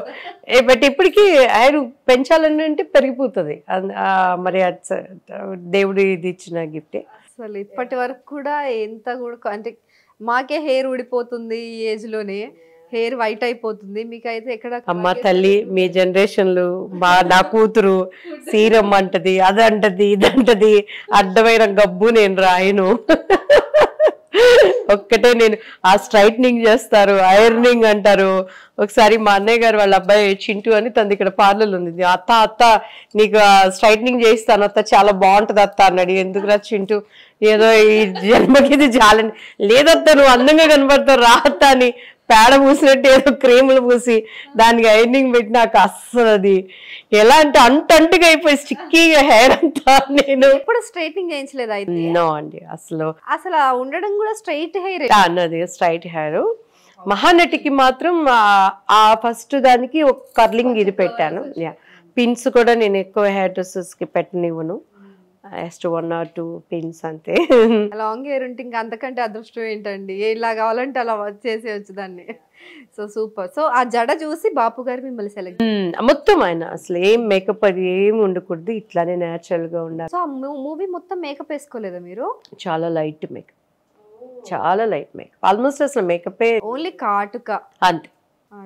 బట్ ఇప్పటికీ ఆయన పెంచాలని అంటే పెరిగిపోతుంది. మరి దేవుడు ఇది ఇచ్చిన గిఫ్టే. అసలు ఇప్పటి వరకు కూడా ఎంత కూడా అంటే మాకే హెయిర్ ఊడిపోతుంది, ఈ ఏజ్లోనే హెయిర్ వైట్ అయిపోతుంది. మీకైతే ఎక్కడ అమ్మ తల్లి మీ జనరేషన్లు నా కూతురు సీరం అంటది, అదంటది ఇదంటది, అడ్డమైన గబ్బు నేను రాయను. ఒక్కటే నేను ఆ స్ట్రైట్నింగ్ చేస్తారు, ఐరనింగ్ అంటారు. ఒకసారి మా అన్నయ్య గారు వాళ్ళ అబ్బాయి చింటూ అని తనది ఇక్కడ పార్లర్ ఉంది, అత్త నీకు స్ట్రైట్నింగ్ చేయిస్తాను అత్త, చాలా బాగుంటది అత్త అన్నాడు. ఎందుకురా చింటూ, ఏదో ఈ జన్మకి ఇది చాలండి. లేదత్త నువ్వు అందంగా కనపడతావు రా అత్త అని పేడ పూసినట్టు ఏదో క్రీములు పూసి దానికి ఐరనింగ్ పెట్టి నాకు అస్సలు అది ఎలా అంటే అంటంటుగా అయిపోయి స్టిక్కీగా హెయిర్ అంతా. నేను ఇప్పుడు స్ట్రైట్నింగ్ చేయించలేదు అయితే? నో అండి, అసలు ఉండడం కూడా స్ట్రైట్ హెయిర్ అన్నది స్ట్రైట్ హెయిర్. మహానటికి మాత్రం ఆ ఫస్ట్ దానికి ఒక కర్లింగ్ ఇది పెట్టాను. పిన్స్ కూడా నేను ఎక్కువ హెయిర్ డ్రెస్సెస్ కి పెట్టనివ్వను. జస్ట్ 1 or 2 పిన్స్ అంతే. లాంగ్ హెయిర్ ఉంటే ఇంకా అంతకంటే అదృష్టం ఏంటండి, ఇలా కావాలంటే అలా చేసేయచ్చు దాన్ని. So super. సో ఆ జడ చూసి బాపు గారు మిమ్మల్ని సెలెక్ట్. మొత్తం ఆయన అసలు ఏం మేకప్ అది ఏం ఉండకూడదు, ఇట్లానే న్యాచురల్ గా ఉండాలి. సో ఆ మూవీ మొత్తం మేకప్ వేసుకోలేదా మీరు? చాలా లైట్ మేకప్, చాలా లైట్ మేకప్, ఆల్మోస్ట్ అసలు మేకప్ ఓన్లీ కాటుక అంతే.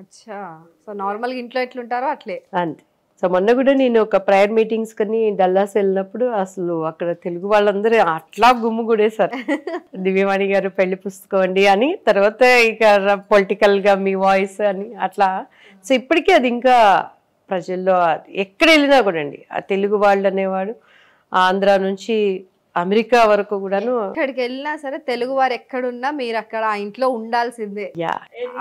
అచ్చా. సో నార్మల్ గా ఇంట్లో ఎట్లుంటారో అట్లే అంతే. సో మొన్న కూడా నేను ఒక ప్రేయర్ మీటింగ్స్ కని డల్లాస్ వెళ్ళినప్పుడు అసలు అక్కడ తెలుగు వాళ్ళందరూ అట్లా గుమ్ము గుడేశారు. దివ్యవాణి గారు పెళ్లి పుస్తకం అండి అని, తర్వాత ఇక పొలిటికల్ గా మీ వాయిస్ అని అట్లా. సో ఇప్పటికీ అది ఇంకా ప్రజల్లో ఎక్కడ వెళ్ళినా కూడా అండి ఆ తెలుగు వాళ్ళు అనేవాడు, ఆంధ్ర నుంచి అమెరికా వరకు కూడాను ఎక్కడికి వెళ్ళినా సరే తెలుగు వారు ఎక్కడున్నా మీరు అక్కడ ఆ ఇంట్లో ఉండాల్సిందే.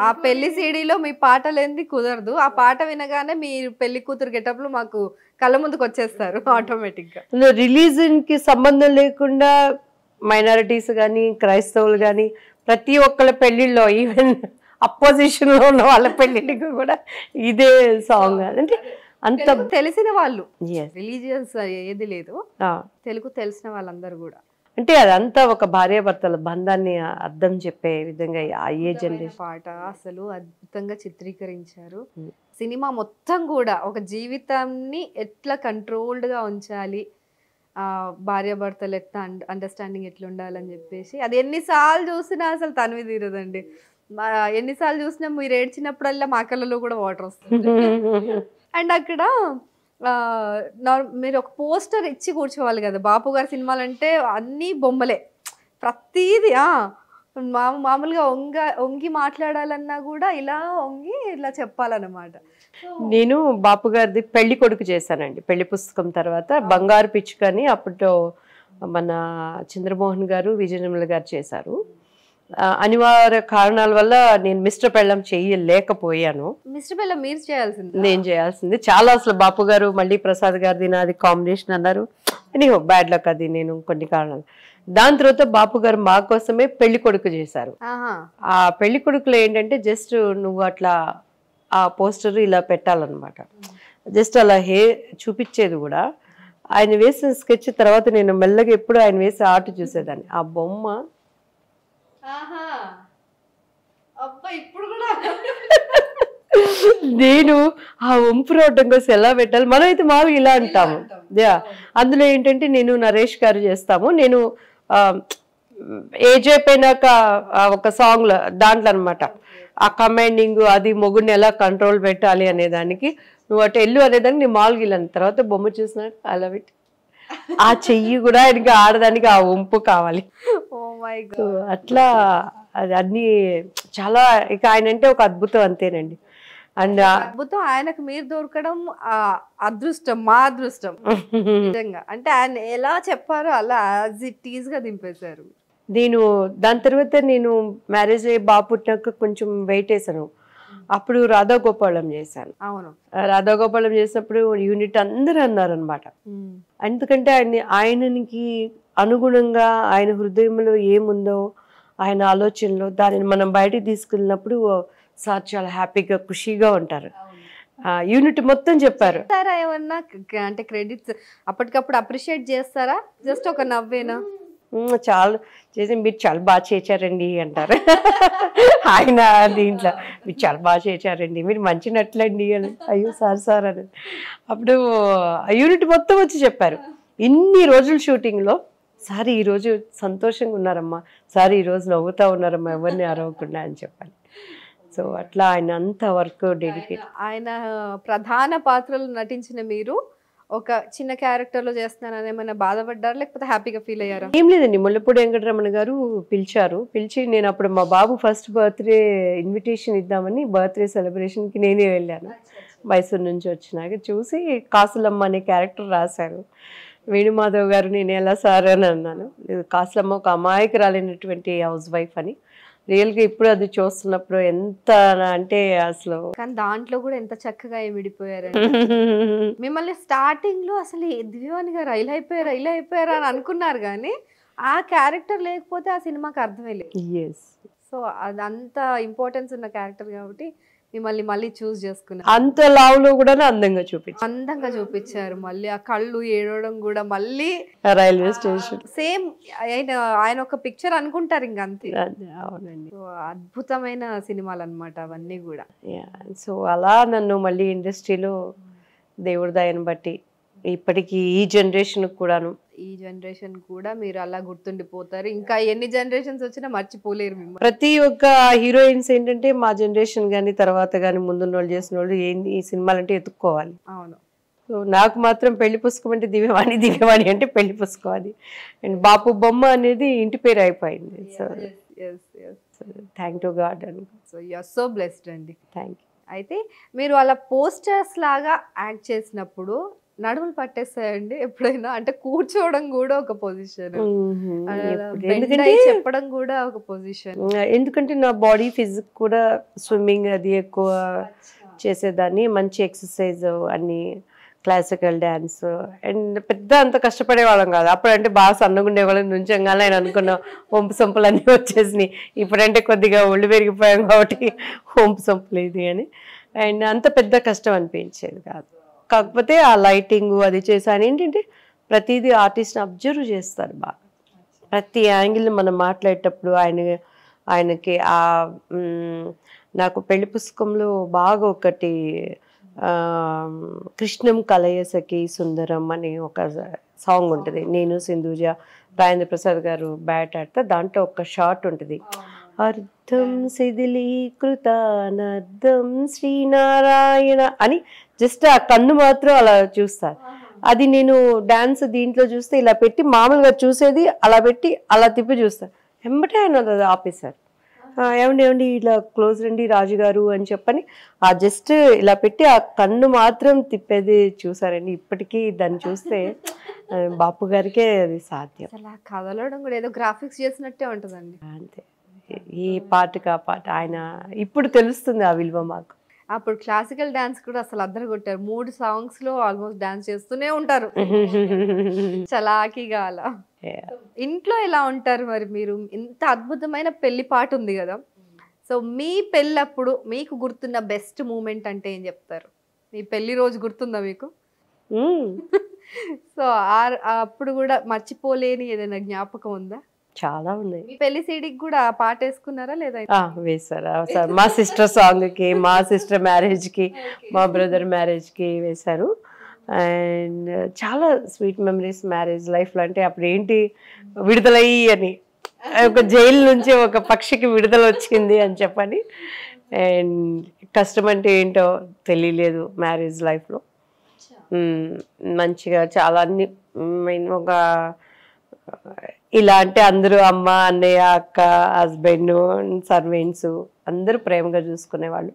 ఆ పెళ్లి సీడీలో మీ పాటలు ఏంది కుదరదు, ఆ పాట వినగానే మీరు పెళ్లి కూతురు గెటప్ లో మాకు కళ్ళ ముందుకు వచ్చేస్తారు ఆటోమేటిక్ గా. రిలీజన్ కి సంబంధం లేకుండా మైనారిటీస్ కానీ క్రైస్తవులు కానీ ప్రతి ఒక్కళ్ళ పెళ్లిళ్ళలో, ఈవెన్ అపోజిషన్ లో ఉన్న వాళ్ళ పెళ్లిళ్ళకి కూడా ఇదే సాంగ్. అంటే అంత తెలిసిన వాళ్ళు, రిలీజియస్ ఏది లేదు, తెలుగు తెలిసిన వాళ్ళందరూ కూడా. అంటే అదంతా ఒక భార్యాభర్తల బంధాన్ని అర్థం చెప్పే విధంగా ఆ ఏ జనరేషన్ పాట అసలు అద్భుతంగా చిత్రీకరించారు. సినిమా మొత్తం కూడా ఒక జీవితాన్ని ఎట్లా కంట్రోల్డ్ గా ఉంచాలి, భార్యాభర్తలు ఎట్లా అండర్స్టాండింగ్ ఎట్లా ఉండాలని చెప్పేసి అది ఎన్నిసార్లు చూసినా అసలు తనివి తీరదండి. ఎన్నిసార్లు చూసినా మీరు ఏడ్చినప్పుడల్లా మా కళ్ళలో కూడా వాటర్ వస్తుంది. అండ్ అక్కడ మీరు ఒక పోస్టర్ ఇచ్చి కూర్చోవాలి కదా, బాపు గారి సినిమాలు అంటే అన్నీ బొమ్మలే ప్రతీది. మామూలుగా వంగి మాట్లాడాలన్నా కూడా ఇలా వంగి ఇలా చెప్పాలన్నమాట. నేను బాపు గారిది పెళ్లి కొడుకు చేశానండి. పెళ్లి పుస్తకం తర్వాత బంగారు పిచ్చుకని అప్పట్లో మన చంద్రమోహన్ గారు విజయనిర్మల గారు చేశారు. అనివార్య కారణాల వల్ల నేను మిస్టర్ పెళ్ళం చేయలేకపోయాను. మిస్టర్ పెళ్ళం మీరు చేయాల్సింది, నేను చేయాల్సింది చాలా. అసలు బాపు గారు మళ్ళీ ప్రసాద్ గారిది నాది కాంబినేషన్ అన్నారు. ఎనీహో బ్యాడ్ లక్ అది, నేను కొన్ని కారణాలు. దాని తర్వాత బాపు గారు మా కోసమే పెళ్లి కొడుకు చేశారు. ఆ పెళ్లి కొడుకులో ఏంటంటే జస్ట్ నువ్వు అట్లా ఆ పోస్టర్ ఇలా పెట్టాలన్నమాట, జస్ట్ అలా చూపించేది కూడా. ఆయన వేసిన స్కెచ్ తర్వాత నేను మెల్లగా ఎప్పుడు ఆయన వేసే ఆర్ట్ చూసేదాన్ని. ఆ బొమ్మ నేను ఆ వంపు రోడ్డం కోసం ఎలా పెట్టాలి, మనం అయితే మావి ఇలా అంటాము. అందులో ఏంటంటే నేను నరేష్ గారు చేస్తాము, నేను ఏజ్ అయిపోయినాక ఒక సాంగ్ దాంట్లో అనమాట ఆ కమాండింగ్ అది మొగుడిని ఎలా కంట్రోల్ పెట్టాలి అనేదానికి నువ్వు అటు ఎల్లు అనేదానికి నేను మామూలుగా వెళ్ళాను. తర్వాత బొమ్మ చూసినాడు అలా పెట్టి ఆ చెయ్యి కూడా ఆయనకి ఆడదానికి ఆ వంపు కావాలి. అట్లా అది అన్ని చాలా. ఇక ఆయన అంటే ఒక అద్భుతం అంతేనండి. అండ్ అద్భుతం, ఆయనకు మీరు దొరకడం అదృష్టం, మా అదృష్టం నిజంగా. అంటే ఆయన ఎలా చెప్పారో అలా యాజ్ ఇట్ ఈజ్ గా దింపేశారు. నేను దాని తర్వాత నేను మ్యారేజ్ అయ్యి బాబు పుట్టినాక కొంచెం వెయిట్ వేసాను. అప్పుడు రాధాగోపాలం చేశాను. అవును, రాధాగోపాలం చేసినప్పుడు యూనిట్ అందరూ అన్నారు అనమాట. ఎందుకంటే ఆయనకి అనుగుణంగా ఆయన హృదయంలో ఏముందో ఆయన ఆలోచనలో దానిని మనం బయటికి తీసుకెళ్ళినప్పుడు సార్ చాలా హ్యాపీగా ఖుషీగా ఉంటారు. యూనిట్ మొత్తం చెప్పారు. ఏమన్నా అంటే క్రెడిట్స్ అప్పటికప్పుడు అప్రిషియేట్ చేస్తారా, జస్ట్ ఒక నవ్వేనా? చాలా చేసి మీరు చాలా బాగా చేశారండి అంటారు ఆయన దీంట్లో. మీరు చాలా బాగా చేశారండి, మీరు మంచి నట్లండి అని. అయ్యో సార్ సార్ అని. అప్పుడు యూనిట్ మొత్తం వచ్చి చెప్పారు ఇన్ని రోజులు షూటింగ్లో, సార్ ఈరోజు సంతోషంగా ఉన్నారమ్మా, సార్ ఈరోజు నవ్వుతూ ఉన్నారమ్మా, ఎవరిని అరవకుండా అని చెప్పాలి. సో అట్లా ఆయన అంత వర్క్ డెడికేట్. ఆయన ప్రధాన పాత్రలు నటించిన మీరు ఒక చిన్న క్యారెక్టర్లో చేస్తున్నానని ఏమైనా బాధపడ్డారా, లేకపోతే హ్యాపీగా ఫీల్ అయ్యారా? ఏం లేదండి, ముల్లపూడి వెంకటరమణ గారు పిలిచి నేను అప్పుడు మా బాబు ఫస్ట్ బర్త్డే ఇన్విటేషన్ ఇద్దామని బర్త్డే సెలబ్రేషన్కి నేనే వెళ్ళాను. మైసూర్ నుంచి వచ్చినాక చూసి కాసులమ్మ అనే క్యారెక్టర్ రాశారు. వేణుమాధవ్ గారు నేను ఎలా సార్ అని అన్నాను. కాసులమ్మ ఒక అమాయకురాలైనటువంటి హౌస్ వైఫ్ అని. రియల్గా ఇప్పుడు అది చూస్తున్నప్పుడు ఎంత అంటే అసలు, కానీ దాంట్లో కూడా ఎంత చక్కగా విడిపోయారు. మిమ్మల్ని స్టార్టింగ్ లో అసలు దివ్యవాణి గారు ఇలా అయిపోయారా అని అనుకున్నారు, కానీ ఆ క్యారెక్టర్ లేకపోతే ఆ సినిమాకి అర్థమే లేదు. సో అదంత ఇంపార్టెన్స్ ఉన్న క్యారెక్టర్ కాబట్టి మిమ్మల్ని మళ్ళీ చూస్ చేసుకున్నారు. అంత లావులో కూడా అందంగా చూపించారు. అందంగా చూపించారు. మళ్ళీ ఆ కళ్ళు ఏడవడం కూడా మళ్ళీ రైల్వే స్టేషన్ సేమ్ ఆయన ఒక పిక్చర్ అనుకుంటారు ఇంక అంతే. అవునండి. సో అద్భుతమైన సినిమాలు అన్నమాట అవన్నీ కూడా. సో అలా నన్ను మళ్ళీ ఇండస్ట్రీలో దేవుడి దయని బట్టి ఇప్పటికీ ఈ జనరేషన్ కూడాను, ఈ జనరేషన్ కూడా మీరు అలా గుర్తుండిపోతారు. ఇంకా ఎన్ని జనరేషన్స్ వచ్చినా మర్చిపోలేరు మిమ్మల్ని. ప్రతి ఒక్క హీరోయిన్స్ ఏంటంటే మా జనరేషన్ కానీ తర్వాత కానీ ముందున్న వాళ్ళు చేసిన వాళ్ళు ఏంది ఈ సినిమాలంటే ఎత్తుక్కోవాలి. అవును. సో నాకు మాత్రం పెళ్లి పుస్తకం అంటే దివ్యవాణి, దివ్యవాణి అంటే పెళ్లి పుస్తకం అది. అండ్ బాపు బొమ్మ అనేది ఇంటి పేరు అయిపోయింది. సో థ్యాంక్ టు గాడ్ అని. So you are so blessed అండి. Thank you. అయితే మీరు అలా పోస్టర్స్ లాగా యాక్ట్ చేసినప్పుడు నడుములు పట్టేస్తాయండి ఎప్పుడైనా? అంటే కూర్చోవడం కూడా ఒక పొజిషన్, ఎందుకంటే చెప్పడం కూడా ఒక పొజిషన్. ఎందుకంటే నా బాడీ ఫిజిక్ కూడా స్విమ్మింగ్ అది ఎక్కువ చేసేదాన్ని, మంచి ఎక్సర్సైజ్ అన్ని, క్లాసికల్ డ్యాన్స్. అండ్ పెద్ద అంత కష్టపడేవాళ్ళం కాదు అప్పుడంటే, బాగా సన్నగా ఉండేవాళ్ళం. నుంచంగానే నేను అనుకున్న వంపు సొంపులు అన్నీ వచ్చేసినాయి. ఇప్పుడంటే కొద్దిగా ఒళ్ళు పెరిగిపోయాం కాబట్టి వంపు సొంపులు ఇది అని. అండ్ అంత పెద్ద కష్టం అనిపించేది కాదు. కాకపోతే ఆ లైటింగ్ అది చేశాను. ఏంటంటే ప్రతిదీ ఆర్టిస్ట్ని అబ్జర్వ్ చేస్తారు బాగా. ప్రతి యాంగిల్ని మనం మాట్లాడేటప్పుడు ఆయనకి ఆ నాకు పెళ్లి పుస్తకంలో బాగా ఒకటి కృష్ణం కలయసకి సుందరం అని ఒక సాంగ్ ఉంటుంది. నేను సింధూజ రాజేంద్ర ప్రసాద్ గారు బ్యాట్ ఆడితే దాంట్లో ఒక షార్ట్ ఉంటుంది. అర్థం శిథిలీకృత అనర్థం శ్రీనారాయణ అని జస్ట్ ఆ కన్ను మాత్రం అలా చూస్తారు. అది నేను డాన్స్ దీంట్లో చూస్తే ఇలా పెట్టి మామూలుగా చూసేది అలా పెట్టి అలా తిప్పి చూస్తాను. వెంబటే ఆయన అది ఆపేశారు. ఏమండి ఇలా క్లోజ్ రండి రాజుగారు అని చెప్పని ఆ జస్ట్ ఇలా పెట్టి ఆ కన్ను మాత్రం తిప్పేది చూసారండి. ఇప్పటికీ దాన్ని చూస్తే బాపు గారికే అది సాధ్యం. అలా కదలడం కూడా ఏదో గ్రాఫిక్స్ చేసినట్టే ఉంటుందండి. అంతే, ఈ పాటకి ఆ పాట ఆయన ఇప్పుడు తెలుస్తుంది ఆ విలువ మాకు. అప్పుడు క్లాసికల్ డాన్స్ కూడా అసలు అద్దరు కొట్టారు. 3 సాంగ్స్ లో ఆల్మోస్ట్ డాన్స్ చేస్తూనే ఉంటారు చలాకీగా అలా. ఇంట్లో ఎలా ఉంటారు మరి మీరు? ఇంత అద్భుతమైన పెళ్లి పాట ఉంది కదా, సో మీ పెళ్ళప్పుడు మీకు గుర్తున్న బెస్ట్ మూమెంట్ అంటే ఏం చెప్తారు? మీ పెళ్లి రోజు గుర్తుందా మీకు? సో అప్పుడు కూడా మర్చిపోలేని ఏదైనా జ్ఞాపకం ఉందా? చాలా ఉన్నాయి. మీ పెళ్లి సీడీకి కూడా పాట వేసుకున్నారా లేదా? వేసారా సార్, మా సిస్టర్ సాంగ్కి, మా సిస్టర్ మ్యారేజ్కి, మా బ్రదర్ మ్యారేజ్కి వేశారు. అండ్ చాలా స్వీట్ మెమరీస్ మ్యారేజ్ లైఫ్లో. అంటే అప్పుడు ఏంటి విడుదలయ్యి అని, ఒక జైలు నుంచి ఒక పక్షికి విడుదల వచ్చింది అని చెప్పని. అండ్ కష్టం అంటే ఏంటో తెలియలేదు మ్యారేజ్ లైఫ్లో. మంచిగా చాలా అన్ని ఒక ఇలా అంటే అందరూ అమ్మ, అన్నయ్య, అక్క, హస్బెండ్, సర్వెంట్స్ అందరూ ప్రేమగా చూసుకునేవాళ్ళు.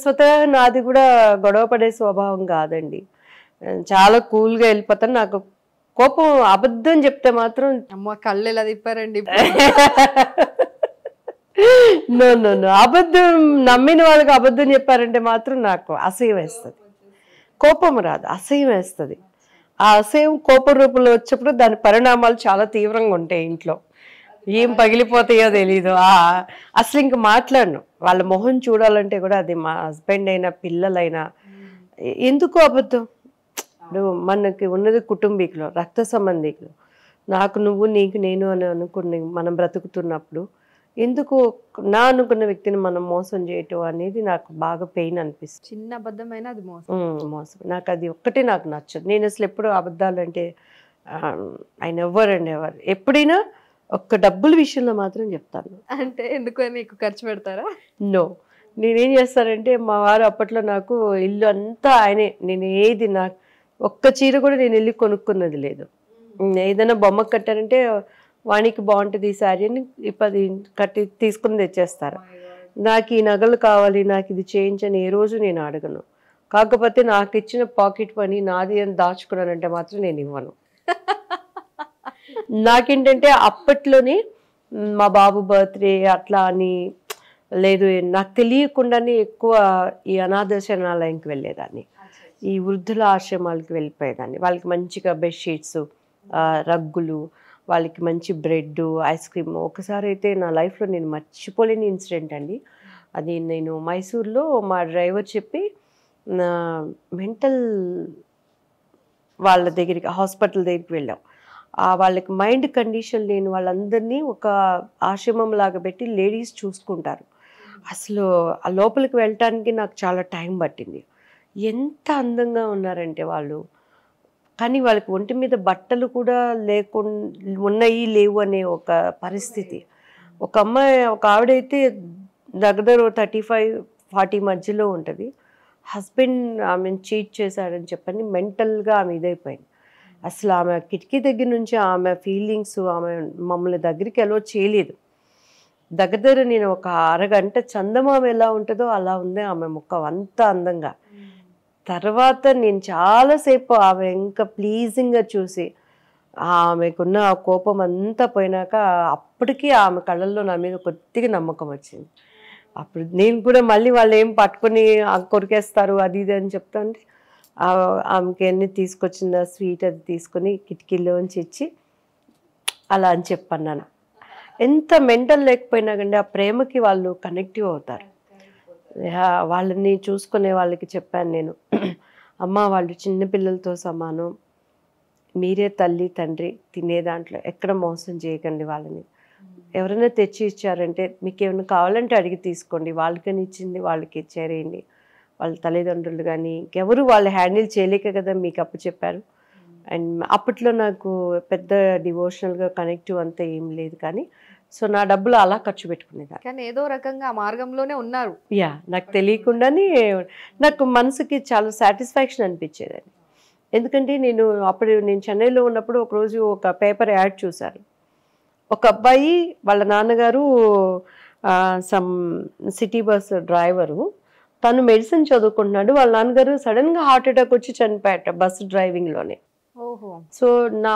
స్వతహాగా నాది కూడా గొడవ పడే స్వభావం కాదండి. చాలా కూల్గా వెళ్ళిపోతాను. నాకు కోపం అబద్ధం చెప్తే మాత్రం అమ్మ కళ్ళు ఎలా తిప్పారండి. నో నో నో అబద్ధం నమ్మిన వాళ్ళకి అబద్ధం చెప్పారంటే మాత్రం నాకు అసహ్యం వేస్తుంది. కోపం రాదు, అసహ్యం వేస్తుంది. ఆ అసహ్యం కోపం రూపంలో వచ్చేప్పుడు దాని పరిణామాలు చాలా తీవ్రంగా ఉంటాయి. ఇంట్లో ఏం పగిలిపోతాయో తెలీదు. అసలు ఇంక మాట్లాడను. వాళ్ళ మొహం చూడాలంటే కూడా, అది మా హస్బెండ్ అయినా పిల్లలైనా, ఎందుకు అబద్ధం? ఇప్పుడు మనకి ఉన్నది కుటుంబీకులు, రక్త సంబంధికులు, నాకు నువ్వు నీకు నేను అని అనుకుని మనం బ్రతుకుతున్నప్పుడు ఎందుకు నా అనుకున్న వ్యక్తిని మనం మోసం చేయటం అనేది నాకు బాగా పెయిన్ అనిపిస్తుంది. చిన్న అబద్ధమైనా అది మోసం. నాకు అది ఒక్కటే నాకు నచ్చదు. నేను అసలు ఎప్పుడు అబద్ధాలు అంటే ఆయన ఎవరండి ఎవరు ఎప్పుడైనా ఒక్క డబ్బుల విషయంలో మాత్రం చెప్తాను. అంటే ఎందుకని ఎక్కువ ఖర్చు పెడతారా? నో, నేనేం చేస్తానంటే మా వారు అప్పట్లో నాకు ఇల్లు అంతా ఆయనే. నేను ఏది నాకు ఒక్క చీర కూడా నేను వెళ్ళి కొనుక్కున్నది లేదు. ఏదైనా బొమ్మ కట్టారంటే వానికి బాగుంటుంది ఈ శారీ అని 10 కట్టి తీసుకుని తెచ్చేస్తారు. నాకు ఈ నగలు కావాలి, నాకు ఇది చేయించని ఏ రోజు నేను అడగను. కాకపోతే నాకు ఇచ్చిన పాకెట్ మనీ నాది అని దాచుకున్నానంటే మాత్రం నేను ఇవ్వను. నాకేంటంటే అప్పట్లోనే మా బాబు బర్త్డే అట్లా అని లేదు, నాకు తెలియకుండానే ఎక్కువ ఈ అనాథాశ్రమాలయంకి వెళ్ళేదాన్ని, ఈ వృద్ధుల ఆశ్రమాలకి వెళ్ళిపోయేదాన్ని. వాళ్ళకి మంచిగా బెడ్షీట్స్, రగ్గులు, వాళ్ళకి మంచి బ్రెడ్, ఐస్ క్రీమ్. ఒకసారి అయితే నా లైఫ్లో నేను మర్చిపోలేని ఇన్సిడెంట్ అండి. అది నేను మైసూర్లో మా డ్రైవర్ చెప్పి మెంటల్ వాళ్ళ దగ్గరికి హాస్పిటల్ దగ్గరికి వెళ్ళాం. వాళ్ళకి మైండ్ కండిషన్ లేని వాళ్ళందరినీ ఒక ఆశ్రమం లాగా పెట్టి లేడీస్ చూసుకుంటారు. అసలు ఆ లోపలికి వెళ్ళటానికి నాకు చాలా టైం పట్టింది. ఎంత అందంగా ఉన్నారంటే వాళ్ళు, కానీ వాళ్ళకి ఒంటి మీద బట్టలు కూడా లేకుండా ఉన్నాయి లేవు అనే ఒక పరిస్థితి. ఒక అమ్మాయి, ఒక ఆవిడైతే దగ్గర 35-40 మధ్యలో ఉంటుంది. హస్బెండ్ ఆమెను చీట్ చేశాడని చెప్పని మెంటల్గా ఆమె ఇదైపోయింది. అసలు ఆమె కిటికీ దగ్గర నుంచి ఆమె ఫీలింగ్స్, ఆమె మమ్మల్ని దగ్గరికి ఎలా చేయలేదు. దగ్గర నేను ఒక అరగంట చందమామ ఎలా ఉంటుందో అలా ఉంది ఆమె ముఖం, అంత అందంగా. తర్వాత నేను చాలాసేపు ఆమె ఇంకా ప్లీజింగ్గా చూసి ఆమెకున్న ఆ కోపం అంతా పోయినాక అప్పటికీ ఆమె కళ్ళల్లో నా మీద కొద్దిగా నమ్మకం వచ్చింది. అప్పుడు నేను కూడా మళ్ళీ వాళ్ళు ఏం పట్టుకొని కొరికేస్తారు అది ఇది అని చెప్తా అంటే ఆమెకి అన్ని తీసుకొచ్చిన స్వీట్ అది తీసుకొని కిటికీలోంచి ఇచ్చి అలా అని చెప్పన్నాను. ఎంత మెంటల్ లేకపోయినా కానీ ఆ ప్రేమకి వాళ్ళు కనెక్టివ్ అవుతారు. వాళ్ళని చూసుకునే వాళ్ళకి చెప్పాను నేను, అమ్మ వాళ్ళు చిన్నపిల్లలతో సమానం, మీరే తల్లి తండ్రి, తినే దాంట్లో ఎక్కడ మోసం చేయకండి వాళ్ళని. ఎవరైనా తెచ్చి ఇచ్చారంటే మీకు ఏమైనా కావాలంటే అడిగి తీసుకోండి, వాళ్ళకని ఇచ్చింది వాళ్ళకి ఇచ్చారేయండి. వాళ్ళ తల్లిదండ్రులు కానీ ఇంకెవరు వాళ్ళు హ్యాండిల్ చేయలేక కదా మీకు అప్పు చెప్పారు. అండ్ అప్పట్లో నాకు పెద్ద డివోషనల్గా కనెక్టివ్ అంతా ఏం లేదు, కానీ సో నా డబ్బులు అలా ఖర్చు పెట్టుకునేదాన్ని. కానీ ఏదో రకంగా ఆ మార్గంలోనే ఉన్నారు. నాకు తెలియకుండానే నాకు మనసుకి చాలా సాటిస్ఫాక్షన్ అనిపించేదని. ఎందుకంటే నేను చెన్నైలో ఉన్నప్పుడు ఒకరోజు ఒక పేపర్ యాడ్ చూశాను. ఒక అబ్బాయి వాళ్ళ నాన్నగారు సమ్ సిటీ బస్ డ్రైవరు, తను మెడిసిన్ చదువుకుంటున్నాడు. వాళ్ళ నాన్నగారు సడన్గా హార్ట్ అటాక్ వచ్చి చనిపోయాట బస్సు డ్రైవింగ్లోనే. సో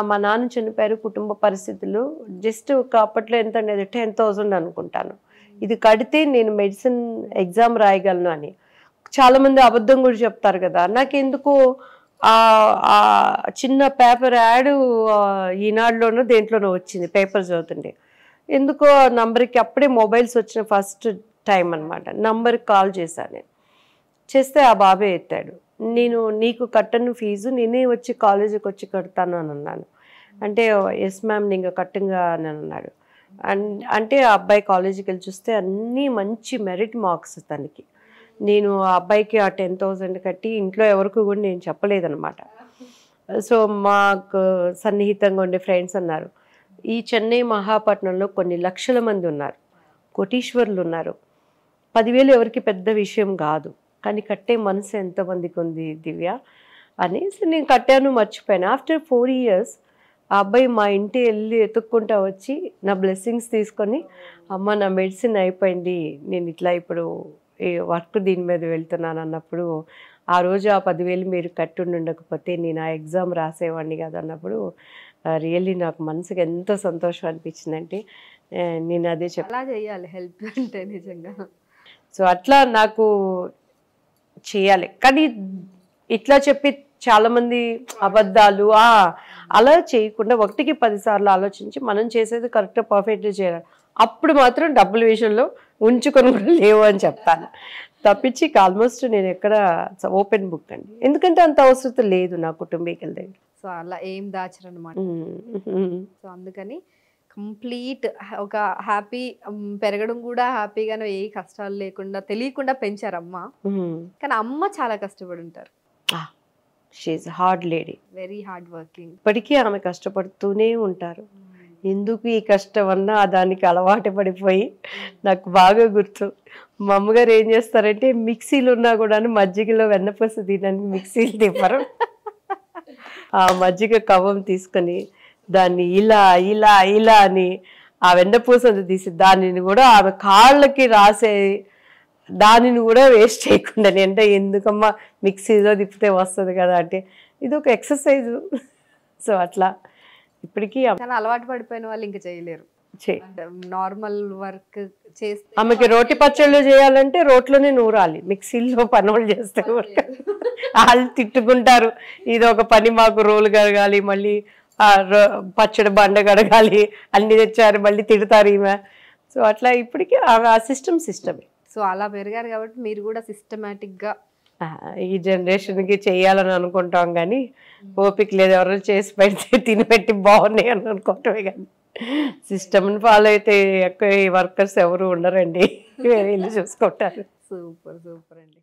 మా నాన్న చనిపోయారు. కుటుంబ పరిస్థితులు జస్ట్ ఒక అప్పట్లో ఎంత అనేది 10,000 అనుకుంటాను. ఇది కడితే నేను మెడిసిన్ ఎగ్జామ్ రాయగలను అని. చాలామంది అబద్ధం కూడా చెప్తారు కదా. నాకెందుకో ఆ చిన్న పేపర్ యాడ్ ఈనాడులోనో దేంట్లోనో వచ్చింది, పేపర్ చదువుతుండే. ఎందుకో నంబర్కి అప్పుడే మొబైల్స్ వచ్చిన ఫస్ట్ టైం అనమాట. నంబర్కి కాల్ చేశాను. నేను చేస్తే ఆ బాబే ఎత్తాడు. నీకు కట్టను ఫీజు నేనే వచ్చి కాలేజీకి వచ్చి కడతాను అని అన్నాను. అంటే ఎస్ మ్యామ్ ఇంకా కట్టంగా అని అన్నాడు. అంటే ఆ అబ్బాయి కాలేజీకి వెళ్ళి చూస్తే అన్నీ మంచి మెరిట్ మార్క్స్ తనకి. నేను ఆ అబ్బాయికి ఆ 10,000 కట్టి ఇంట్లో ఎవరికి కూడా నేను చెప్పలేదన్నమాట. సో మాకు సన్నిహితంగా ఉండే ఫ్రెండ్స్ అన్నారు, ఈ చెన్నై మహాపట్నంలో కొన్ని లక్షల మంది ఉన్నారు, కోటీశ్వరులు ఉన్నారు, 10,000 ఎవరికి పెద్ద విషయం కాదు, కానీ కట్టే మనసు ఎంతమందికి ఉంది దివ్య అనేసి నేను కట్టాను, మర్చిపోయాను. ఆఫ్టర్ 4 years ఆ అబ్బాయి మా ఇంటి వెళ్ళి ఎత్తుక్కుంటా వచ్చి నా బ్లెస్సింగ్స్ తీసుకొని, అమ్మ నా మెడిసిన్ అయిపోయింది, నేను ఇట్లా ఇప్పుడు వర్క్ దీని మీద వెళ్తున్నాను అన్నప్పుడు, ఆ రోజు ఆ 10,000 మీరు కట్టుండి ఉండకపోతే నేను ఆ ఎగ్జామ్ రాసేవాడిని కదా అన్నప్పుడు రియల్లీ నాకు మనసుకి ఎంత సంతోషం అనిపించిందంటే నేను అదే అలా చేయాలి హెల్ప్ అంటే నిజంగా. సో అట్లా నాకు చేయాలి. కానీ ఇట్లా చెప్పి చాలామంది అబద్ధాలు అలా చేయకుండా 1కి 10 సార్లు ఆలోచించి మనం చేసేది కరెక్ట్గా పర్ఫెక్ట్గా చేయాలి. అప్పుడు మాత్రం డబ్బుల విషయంలో ఉంచుకొని కూడా లేవు అని చెప్తాను తప్పించి. ఆల్మోస్ట్ నేను ఎక్కడ ఓపెన్ బుక్ అండి, ఎందుకంటే అంత అవసరం లేదు నా కుటుంబీకుల దగ్గర. సో అలా ఏం దాచరు అనమాట. సో అందుకని కంప్లీట్ ఒక హ్యాపీ పెరగడం కూడా హ్యాపీగానే, ఏ కష్టాలు లేకుండా తెలియకుండా పెంచారు అమ్మ. కానీ అమ్మ చాలా కష్టపడి ఉంటారు. She is hard lady, very hard working. ఇప్పటికీ ఆమె కష్టపడుతూనే ఉంటారు. ఎందుకు ఈ కష్టం అన్నా దానికి అలవాటు పడిపోయి నాకు బాగా గుర్తు. మా అమ్మగారు ఏం చేస్తారంటే మిక్సీలు ఉన్నా కూడా మజ్జిగలో వెన్నపూస తినడానికి మిక్సీలు తిప్పరు. ఆ మజ్జిగ కవ్వం తీసుకొని దాన్ని ఇలా ఇలా ఇలా అని ఆ వెన్నపూసను తీసి దానిని కూడా ఆమె కాళ్ళకి రాసే, దానిని కూడా వేస్ట్ చేయకుండా, అంటే ఎందుకమ్మా మిక్సీలో తిప్పితే వస్తుంది కదా అంటే ఇది ఒక ఎక్సర్సైజు. సో అట్లా ఇప్పటికీ అలవాటు పడిపోయిన వాళ్ళు ఇంకా చేయలేరు. నార్మల్ వర్క్ చేస్తే ఆమెకి రోటి పచ్చళ్ళు చేయాలంటే రోట్లోనే నూరాలి, మిక్సీలో పనులు చేస్తే వాళ్ళు తిట్టుకుంటారు. ఇది ఒక పని మాకు, రోలు కడగాలి, మళ్ళీ పచ్చడి బండ కడగాలి, అన్ని తెచ్చారు మళ్ళీ తిడతారు ఈమె. సో అట్లా ఇప్పటికీ ఆ సిస్టమే. సో అలా పెరిగారు కాబట్టి మీరు కూడా సిస్టమేటిక్గా ఈ జనరేషన్కి చేయాలని అనుకుంటాం కానీ ఓపిక లేదు, ఎవరైనా చేసి పెడితే తినిపెట్టి బాగున్నాయి అని అనుకుంటామే కానీ సిస్టమ్ని ఫాలో అయితే ఎక్కువ వర్కర్స్ ఎవరు ఉండరండి, వేరే ఇల్లు చూసుకుంటారు. సూపర్ సూపర్ అండి.